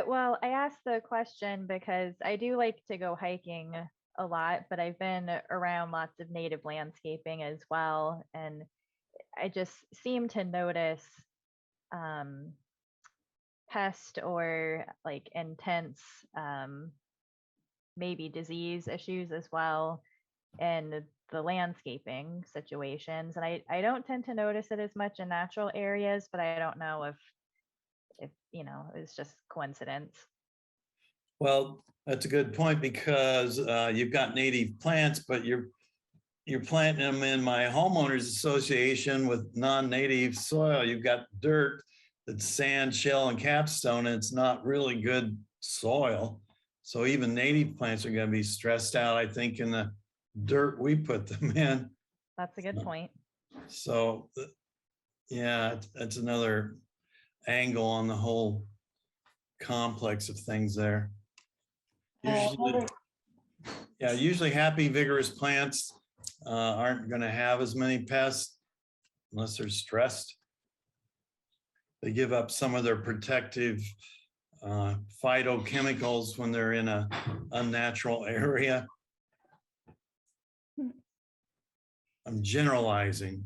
Well, I asked the question because I do like to go hiking a lot, but I've been around lots of native landscaping as well, and I just seem to notice um, pest or like intense maybe disease issues as well in the landscaping situations. And I don't tend to notice it as much in natural areas, but I don't know if you know, it's just coincidence. Well, that's a good point, because you've got native plants, but you're planting them in my homeowners association with non-native soil. You've got dirt that's sand, shell, and capstone, and it's not really good soil. So even native plants are going to be stressed out, I think, in the dirt we put them in. That's a good point. So yeah, that's another angle on the whole complex of things there. Usually, yeah, usually happy, vigorous plants aren't going to have as many pests unless they're stressed. They give up some of their protective phytochemicals when they're in an unnatural area. I'm generalizing.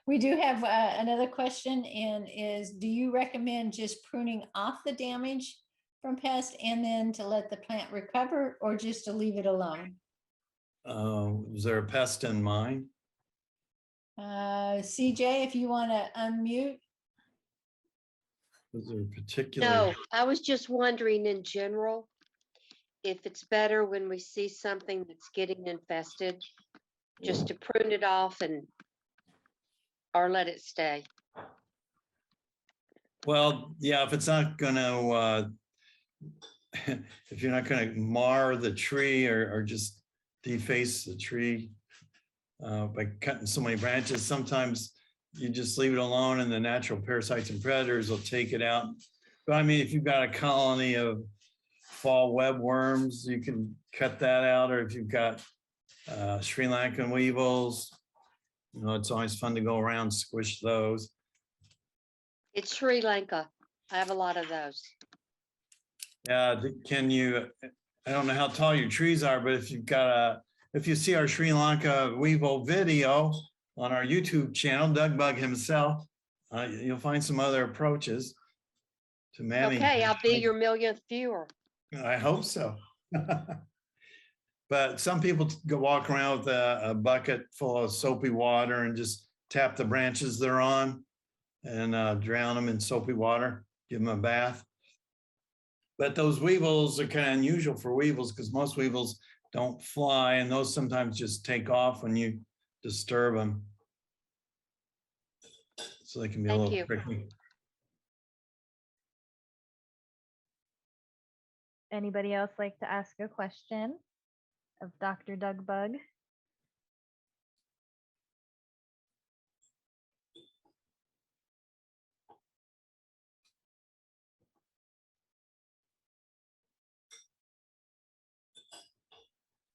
We do have another question, and is, do you recommend just pruning off the damage from pests and then to let the plant recover, or just to leave it alone? Is there a pest in mind? CJ, if you want to unmute. Was there a particular? No, I was just wondering in general, if it's better when we see something that's getting infested, just to prune it off or let it stay. Well, yeah, if it's not gonna, if you're not gonna mar the tree or just deface the tree by cutting so many branches, sometimes you just leave it alone and the natural parasites and predators will take it out. But I mean, if you've got a colony of fall webworms, you can cut that out. Or if you've got Sri Lankan weevils, you know, it's always fun to go around, squish those. It's Sri Lanka. I have a lot of those. Yeah, can you, I don't know how tall your trees are, but if you've got if you see our Sri Lanka weevil video on our YouTube channel, Doug Bug himself, you'll find some other approaches to manage. Okay, I'll be your millionth viewer. I hope so. But some people go walk around with a bucket full of soapy water and just tap the branches they're on and drown them in soapy water, give them a bath. But those weevils are kind of unusual for weevils, because most weevils don't fly, and those sometimes just take off when you disturb them. So they can be a Thank little you. tricky. Anybody else like to ask a question of Dr. Doug Bug?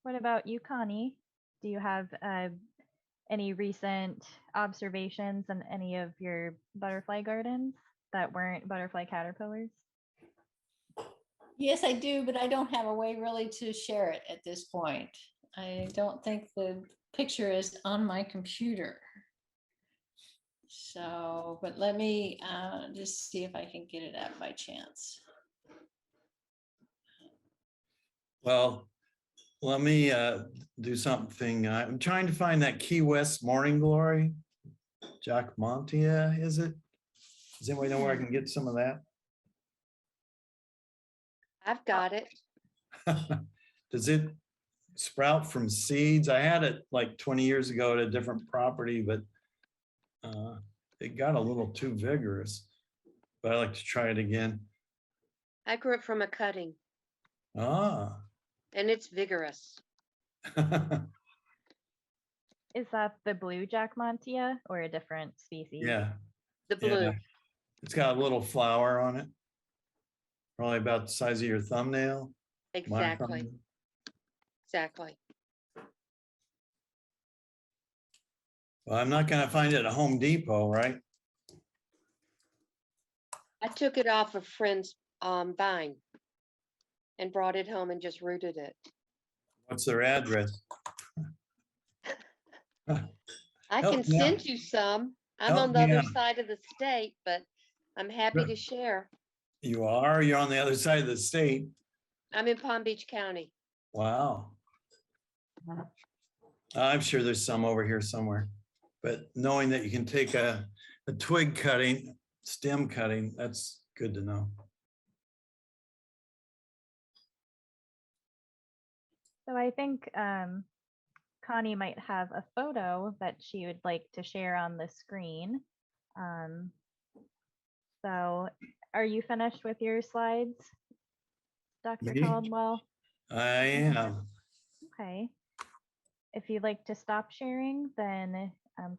What about you, Connie? do you have any recent observations in any of your butterfly gardens that weren't butterfly caterpillars? Yes, I do, but I don't have a way really to share it at this point. I don't think the picture is on my computer. So, but let me just see if I can get it up by chance. Well, let me do something. I'm trying to find that Key West Morning Glory. Jack Montia, is it? Does anybody know where I can get some of that? I've got it. Does it sprout from seeds? I had it like 20 years ago at a different property, but it got a little too vigorous. But I like to try it again. I grew it from a cutting Ah. and it's vigorous. Is that the blue Jack Montia or a different species? Yeah, The blue. yeah. It's got a little flower on it. Probably about the size of your thumbnail. my Exactly. thumbnail. Exactly. Well, I'm not gonna find it at Home Depot, right? I took it off a friend's vine and brought it home and just rooted it. What's their address? I Help can me out. send you some. I'm Help on the me other out. side of the state, but I'm happy Good. to share. You are? You're on the other side of the state. I'm in Palm Beach County. Wow. I'm sure there's some over here somewhere. But knowing that you can take a twig cutting, stem cutting, that's good to know. So I think Connie might have a photo that she would like to share on the screen. So are you finished with your slides, Dr. Me? Caldwell? I am. Okay. If you'd like to stop sharing, then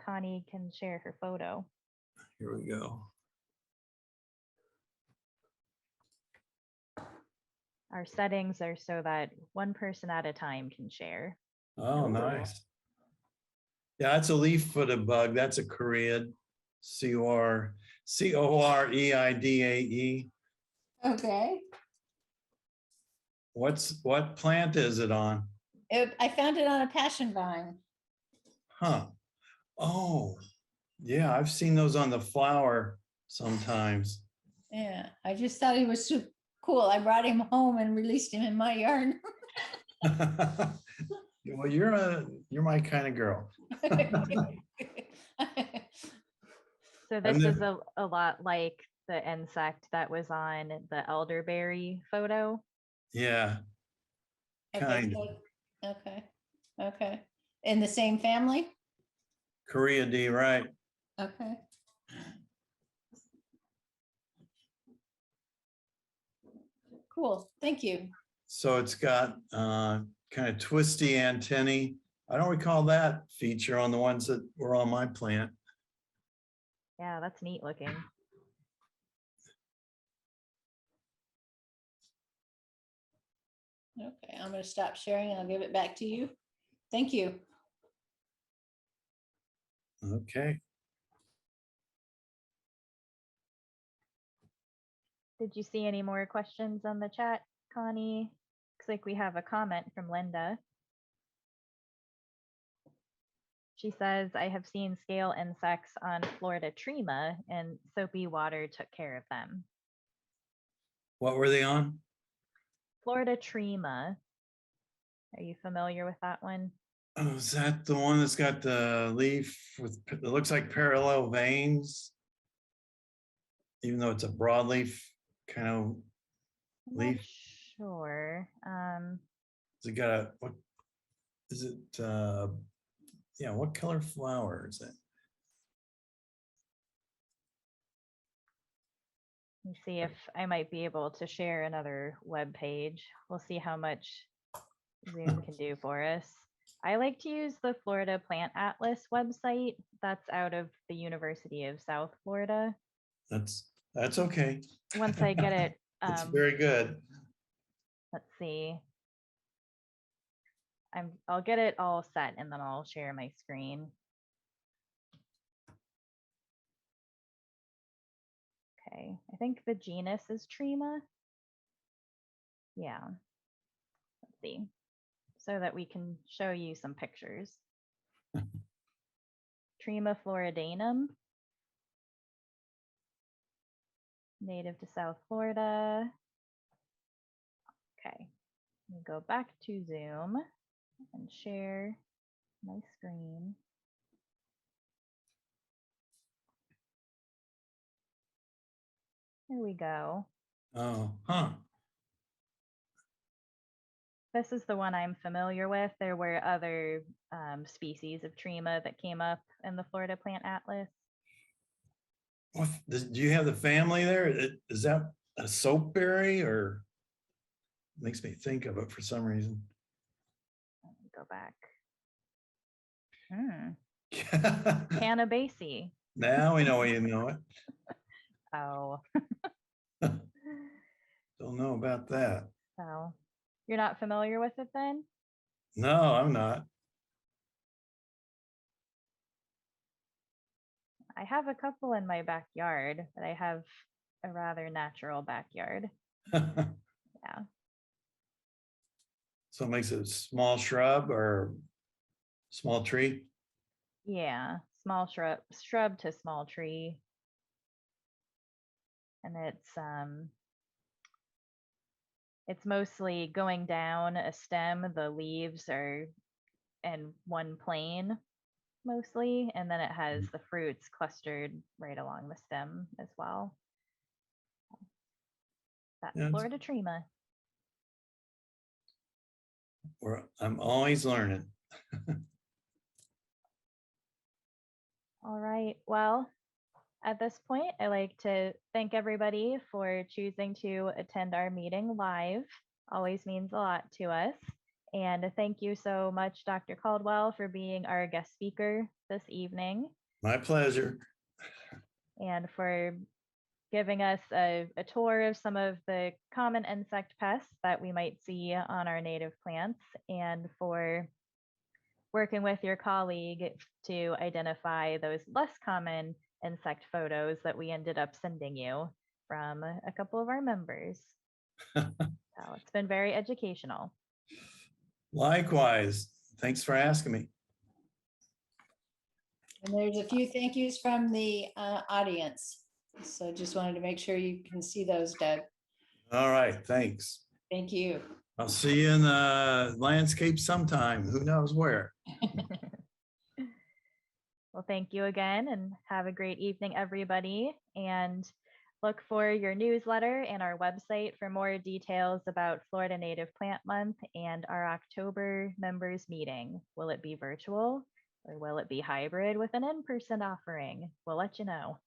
Connie can share her photo. Here we go. Our settings are so that one person at a time can share. Oh, nice. Yeah, that's a leaf-footed bug. That's a Coreid. Coreidae. Okay. What plant is it on? I found it on a passion vine. Huh. Oh, yeah, I've seen those on the flower sometimes. Yeah, I just thought he was super cool. I brought him home and released him in my yard. Well, you're my kind of girl. So And this is then- a lot like the insect that was on the elderberry photo. Yeah, Okay, kind of. okay, okay. In the same family? Coreidae, right? Okay. Cool, thank you. So it's got kind of twisty antennae. I don't recall that feature on the ones that were on my plant. Yeah, that's neat looking. Okay, I'm gonna stop sharing and I'll give it back to you. Thank you. Okay. Did you see any more questions on the chat, Connie? Looks like we have a comment from Linda. She says, I have seen scale insects on Florida Trema and soapy water took care of them. What were they on? Florida Trema. Are you familiar with that one? Oh, is that the one that's got the leaf with, it looks like parallel veins? Even though it's a broadleaf kind of I'm not leaf. sure. Has it got a, what is it? Yeah, what color flower is it? Let me see if I might be able to share another web page. We'll see how much Zoom can do for us. I like to use the Florida Plant Atlas website. That's out of the University of South Florida. That's okay. Once I get it, It's very good. let's see. I'll get it all set and then I'll share my screen. Okay, I think the genus is Trema. Yeah. Let's see. So that we can show you some pictures. Trema floridanum. Native to South Florida. Okay. Let me go back to Zoom and share my screen. There we go. Oh, huh. This is the one I'm familiar with. There were other species of Trema that came up in the Florida Plant Atlas. Do you have the family there? Is that a soapberry or makes me think of it for some reason? Let me go back. Cannabacea. Now we know you know it. Oh. Don't know about that. So you're not familiar with it then? No, I'm not. I have a couple in my backyard, but I have a rather natural backyard. Yeah. So it makes it a small shrub or small tree? Yeah, small shrub to small tree. And it's mostly going down a stem. The leaves are in one plane mostly, and then it has the fruits clustered right along the stem as well. That's Yeah, Florida Trema. I'm always learning. All right. Well, at this point, I like to thank everybody for choosing to attend our meeting live. Always means a lot to us. And thank you so much, Dr. Caldwell, for being our guest speaker this evening My pleasure. and for giving us a tour of some of the common insect pests that we might see on our native plants and for working with your colleague to identify those less common insect photos that we ended up sending you from a couple of our members. So it's been very educational. Likewise. Thanks for asking me. And there's a few thank yous from the audience. So just wanted to make sure you can see those, Doug. All right. Thanks. Thank you. I'll see you in the landscape sometime. Who knows where? Well, thank you again and have a great evening, everybody. And look for your newsletter and our website for more details about Florida Native Plant Month and our October members meeting. Will it be virtual or will it be hybrid with an in-person offering? We'll let you know.